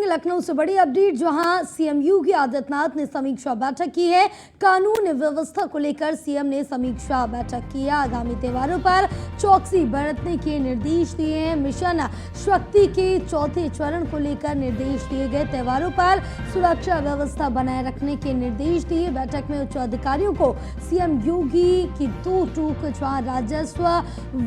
लखनऊ से बड़ी अपडेट, जहां सीएम योगी आदित्यनाथ ने समीक्षा बैठक की है। कानून व्यवस्था को लेकर सीएम ने समीक्षा बैठक की है। आगामी त्योहारों पर चौकसी बरतने के निर्देश दिए हैं। मिशन शक्ति के चौथे चरण को लेकर निर्देश दिए गए। त्योहारों पर सुरक्षा व्यवस्था बनाए रखने के निर्देश दिए। बैठक में उच्च अधिकारियों को सीएम योगी की दो टूक, जहां राजस्व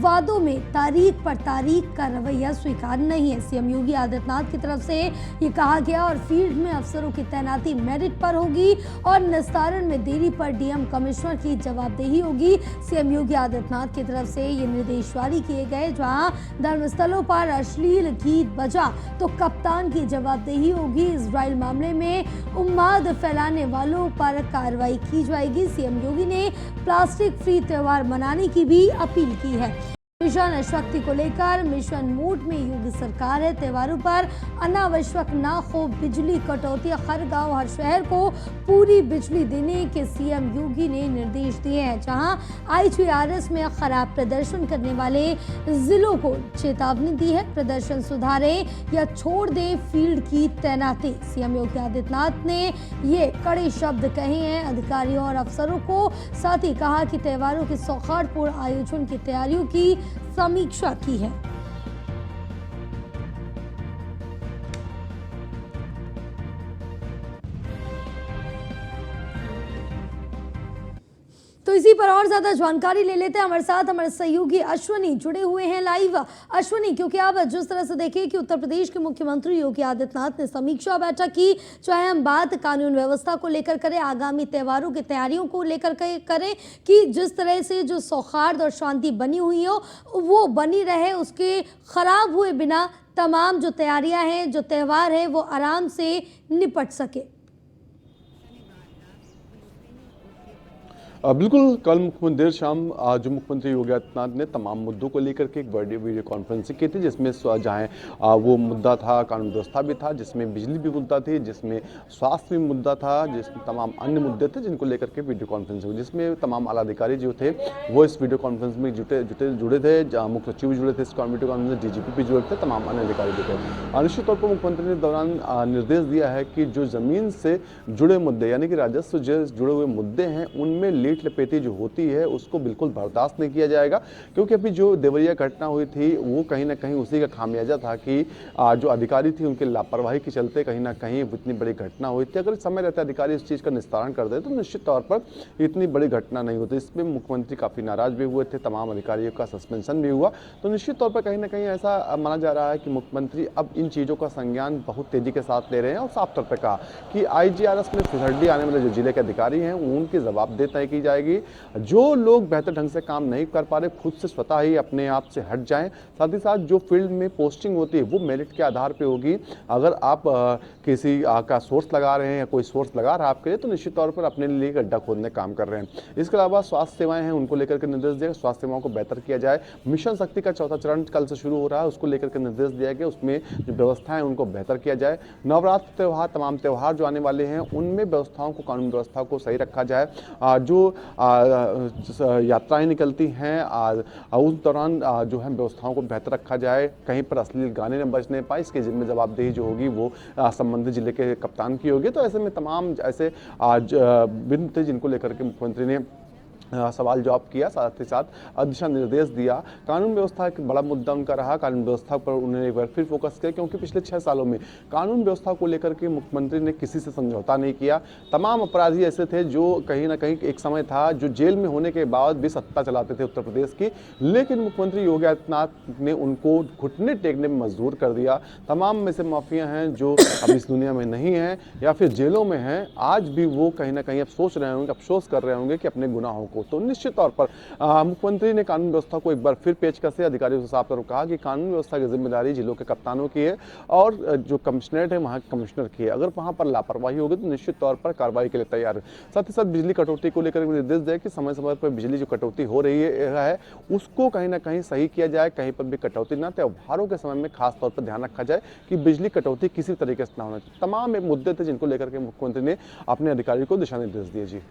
वादों में तारीख पर तारीख का रवैया स्वीकार नहीं है। सीएम योगी आदित्यनाथ की तरफ से ये कहा गया और फील्ड में अफसरों की तैनाती मेरिट पर होगी और निस्तारण में देरी पर डीएम कमिश्नर की जवाबदेही होगी। सीएम योगी आदित्यनाथ की तरफ से ये निर्देश जारी किए गए। जहां धर्मस्थलों पर अश्लील गीत बजा तो कप्तान की जवाबदेही होगी। इजराइल मामले में उन्माद फैलाने वालों पर कार्रवाई की जाएगी। सीएम योगी ने प्लास्टिक फ्री त्योहार मनाने की भी अपील की है। मिशन शक्ति को लेकर मिशन मोड में योगी सरकार है। त्योहारों पर अनावश्यक ना हो बिजली कटौती। हर गांव हर शहर को पूरी बिजली देने के सीएम योगी ने निर्देश दिए हैं। जहां आईजीआरएस में खराब प्रदर्शन करने वाले जिलों को चेतावनी दी है। प्रदर्शन सुधारें या छोड़ दें फील्ड की तैनाती। सीएम योगी आदित्यनाथ ने ये कड़े शब्द कहे हैं अधिकारियों और अफसरों को। साथ ही कहा कि त्योहारों के सौहार्दपूर्ण आयोजन की तैयारियों की समीक्षा की है। तो इसी पर और ज्यादा जानकारी ले लेते हैं। हमारे साथ हमारे सहयोगी अश्वनी जुड़े हुए हैं लाइव। अश्वनी, क्योंकि आप जिस तरह से देखें कि उत्तर प्रदेश के मुख्यमंत्री योगी आदित्यनाथ ने समीक्षा बैठक की, चाहे हम बात कानून व्यवस्था को लेकर करें, आगामी त्योहारों की तैयारियों को लेकर करें, कि जिस तरह से जो सौहार्द और शांति बनी हुई हो वो बनी रहे, उसके खराब हुए बिना तमाम जो तैयारियां हैं, जो त्यौहार है, वो आराम से निपट सके। बिल्कुल, कल मुख्यमंत्री देर शाम जो मुख्यमंत्री योगी आदित्यनाथ ने तमाम मुद्दों को लेकर के एक बड़ी वीडियो कॉन्फ्रेंसिंग की थी, जिसमें जहाँ वो मुद्दा था, कानून व्यवस्था भी था, जिसमें बिजली भी मुद्दा थी, जिसमें स्वास्थ्य भी मुद्दा था, जिसमें तमाम अन्य मुद्दे थे जिनको लेकर के वीडियो कॉन्फ्रेंसिंग हुई, जिसमें तमाम आला अधिकारी जो थे वो इस वीडियो कॉन्फ्रेंस में जुड़े थे। मुख्य सचिव भी जुड़े थे इस वीडियो कॉन्फ्रेंस में, डीजीपी भी जुड़े थे, तमाम अन्य अधिकारी भी थे। निश्चित तौर पर मुख्यमंत्री ने दौरान निर्देश दिया है कि जो ज़मीन से जुड़े मुद्दे यानी कि राजस्व से जुड़े हुए मुद्दे हैं, उनमें लीट लपेटी जो होती है उसको बिल्कुल बर्दाश्त नहीं किया जाएगा। क्योंकि अभी जो देवरिया घटना हुई थी वो कहीं ना कहीं उसी का खामियाजा था कि जो अधिकारी थी उनके लापरवाही के चलते कहीं ना कहीं इतनी बड़ी घटना हुई थी। अगर समय रहते अधिकारी इस चीज़ का निस्तारण कर दे तो निश्चित तौर पर इतनी बड़ी घटना नहीं होती। इसमें मुख्यमंत्री काफ़ी नाराज भी हुए थे, तमाम अधिकारियों का सस्पेंशन भी हुआ। तो निश्चित तौर पर कहीं ना कहीं ऐसा माना जा रहा है कि मुख्यमंत्री अब इन चीज़ों का संज्ञान बहुत तेजी के साथ ले रहे हैं और साफ तौर पर कहा कि आईजीआरएस में फिसड्डी आने वाले जो जिले के अधिकारी हैं उनकी जवाबदेही तय की जाएगी। जो लोग बेहतर ढंग से काम नहीं कर पा रहे खुद से स्वतः ही अपने आप से हट जाएं। साथ ही साथ जो फील्ड में पोस्टिंग होती है वो मेरिट के आधार पे होगी। अगर आप किसी का सोर्स लगा रहे हैं या कोई सोर्स लगा रहा है आपके लिए तो निश्चित तौर पर अपने लिए गड्ढा खोदने काम कर रहे हैं। इसके अलावा स्वास्थ्य सेवाएं हैं उनको लेकर के निर्देश दिया, स्वास्थ्य सेवाओं को बेहतर किया जाए। मिशन शक्ति का चौथा चरण कल से शुरू हो रहा है, उसको लेकर के निर्देश दिया गया, उसमें जो व्यवस्थाएं उनको बेहतर किया जाए। नवरात्र त्यौहार, तमाम त्यौहार जो आने वाले हैं उनमें व्यवस्थाओं को, कानून व्यवस्था को सही रखा जाए। जो यात्राएं निकलती हैं उस दौरान जो है व्यवस्थाओं को बेहतर रखा जाए। कहीं पर अश्लील गाने न बजने पाए, इसके जिम्मे जवाबदेही जो होगी वो संबंधित जिले के कप्तान की होगी। तो ऐसे में तमाम ऐसे आज बिंदु थे जिनको लेकर के मुख्यमंत्री ने सवाल जवाब किया, साथ ही साथ दिशा निर्देश दिया। कानून व्यवस्था एक बड़ा मुद्दा उनका रहा, कानून व्यवस्था पर उन्होंने एक बार फिर फोकस किया, क्योंकि पिछले 6 सालों में कानून व्यवस्था को लेकर के मुख्यमंत्री ने किसी से समझौता नहीं किया। तमाम अपराधी ऐसे थे जो कहीं ना कहीं एक समय था जो जेल में होने के बाद भी सत्ता चलाते थे उत्तर प्रदेश की, लेकिन मुख्यमंत्री योगी आदित्यनाथ ने उनको घुटने टेकने में मजबूर कर दिया। तमाम में से माफिया हैं जो अब इस दुनिया में नहीं हैं या फिर जेलों में हैं, आज भी वो कहीं ना कहीं अब सोच रहे होंगे, अफसोस कर रहे होंगे कि अपने गुनाहों को। तो निश्चित तौर पर मुख्यमंत्री ने कानून व्यवस्था को एक बार फिर पेश कसे अधिकारियों से साफ तौर पर कहा कि कानून व्यवस्था की जिम्मेदारी जिलों के कप्तानों की है और जो कमिश्नरेट है वहाँ के कमिश्नर की है। अगर वहाँ पर लापरवाही होगी तो निश्चित तौर पर कार्रवाई के लिए तैयार है। साथ ही साथ बिजली कटौती को लेकर निर्देश दिया कि समय समय पर बिजली जो कटौती हो रही है उसको कहीं ना कहीं सही किया जाए, कहीं पर भी कटौती ना। त्योहारों के समय में खास तौर पर ध्यान रखा जाए कि बिजली कटौती किसी तरीके से ना होना चाहिए। तमाम मुद्दे थे जिनको लेकर के मुख्यमंत्री ने अपने अधिकारियों को दिशा निर्देश दिए। जी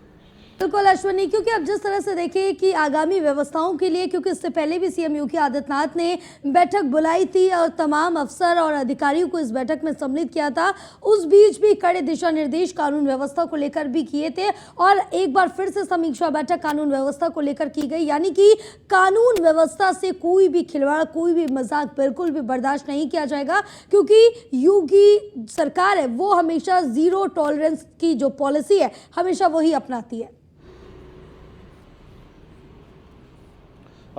बिल्कुल अश्वनी, क्योंकि अब जिस तरह से देखिए कि आगामी व्यवस्थाओं के लिए, क्योंकि इससे पहले भी सीएम योगी आदित्यनाथ ने बैठक बुलाई थी और तमाम अफसर और अधिकारियों को इस बैठक में सम्मिलित किया था, उस बीच भी कड़े दिशा निर्देश कानून व्यवस्था को लेकर भी किए थे और एक बार फिर से समीक्षा बैठक कानून व्यवस्था को लेकर की गई। यानी कि कानून व्यवस्था से कोई भी खिलवाड़, कोई भी मजाक बिल्कुल भी बर्दाश्त नहीं किया जाएगा, क्योंकि योगी सरकार है वो हमेशा जीरो टॉलरेंस की जो पॉलिसी है हमेशा वही अपनाती है।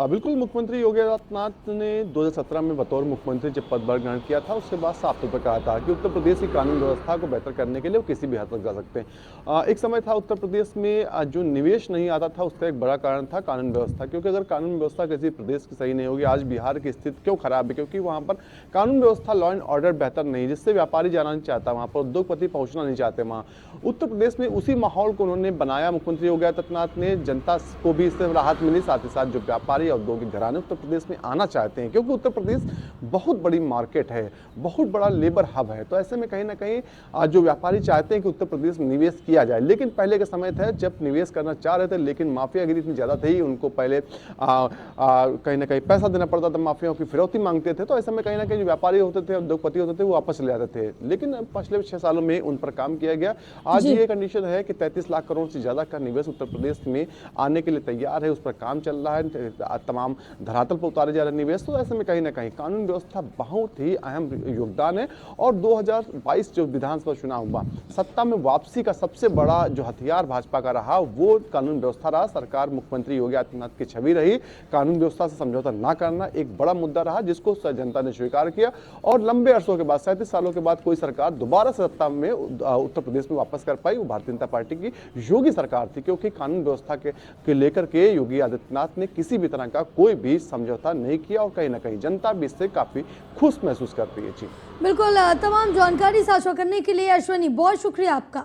बिल्कुल, मुख्यमंत्री योगी आदित्यनाथ ने 2017 में बतौर मुख्यमंत्री जब पदभार ग्रहण किया था, उसके बाद साफ तौर पर कहा था कि उत्तर प्रदेश की कानून व्यवस्था को बेहतर करने के लिए वो किसी भी हद तक जा सकते हैं। एक समय था उत्तर प्रदेश में जो निवेश नहीं आता था, उसका एक बड़ा कारण था कानून व्यवस्था, क्योंकि अगर कानून व्यवस्था किसी प्रदेश की सही नहीं होगी, आज बिहार की स्थिति क्यों खराब है, क्योंकि वहाँ पर कानून व्यवस्था, लॉ एंड ऑर्डर बेहतर नहीं, जिससे व्यापारी जाना नहीं चाहता, वहाँ पर उद्योगपति पहुँचना नहीं चाहते। वहाँ उत्तर प्रदेश में उसी माहौल को उन्होंने बनाया। मुख्यमंत्री योगी आदित्यनाथ ने, जनता को भी इससे राहत मिली, साथ ही साथ जो व्यापारी औद्योगिक घराने उत्तर प्रदेश में आना चाहते हैं, क्योंकि उत्तर प्रदेश बहुत बड़ी मार्केट है, बहुत बड़ा लेबर हब है। तो ऐसे में कहीं ना कहीं जो व्यापारी चाहते हैं कि उत्तर प्रदेश में निवेश किया जाए। लेकिन पहले के समय था जब निवेश करना चाह रहे थे, लेकिन माफियागिरी इतनी ज़्यादा थी, उनको पहले कहीं ना कहीं पैसा देना पड़ता था, माफियाओं की फिरौती मांगते थे। तो ऐसे में कहीं ना कहीं जो व्यापारी होते थे, उद्योगपति होते थे, वो वापस ले जाते थे। लेकिन पिछले 6 सालों में उन पर काम किया गया। आज ये कंडीशन है कि 33 लाख करोड़ से ज़्यादा का निवेश उत्तर प्रदेश में आने के लिए तैयार है, उस पर काम चल रहा है, तमाम धरातल पर उतारे जा रहे निवेश। तो ऐसे में कहीं ना कहीं कानून व्यवस्था बहुत ही अहम योगदान है। और 2022 जो विधानसभा चुनाव हुआ, सत्ता में वापसी का सबसे बड़ा जो हथियार भाजपा का रहा, वो कानून व्यवस्था रहा। सरकार, मुख्यमंत्री योगी आदित्यनाथ की छवि रही। कानून व्यवस्था से समझौता ना करना एक बड़ा मुद्दा रहा, जिसको जनता ने स्वीकार किया। और लंबे अरसों के बाद, 37 सालों के बाद कोई सरकार दोबारा से सत्ता में उत्तर प्रदेश में वापस कर पाई, वो भारतीय जनता पार्टी की योगी सरकार थी, क्योंकि कानून व्यवस्था के लेकर के योगी आदित्यनाथ ने किसी भी तरह का कोई भी समझौता नहीं किया। और कहीं ना कहीं जनता भी इससे काफी खुश महसूस करती है। जी बिल्कुल, तमाम जानकारी साझा करने के लिए अश्वनी बहुत शुक्रिया आपका।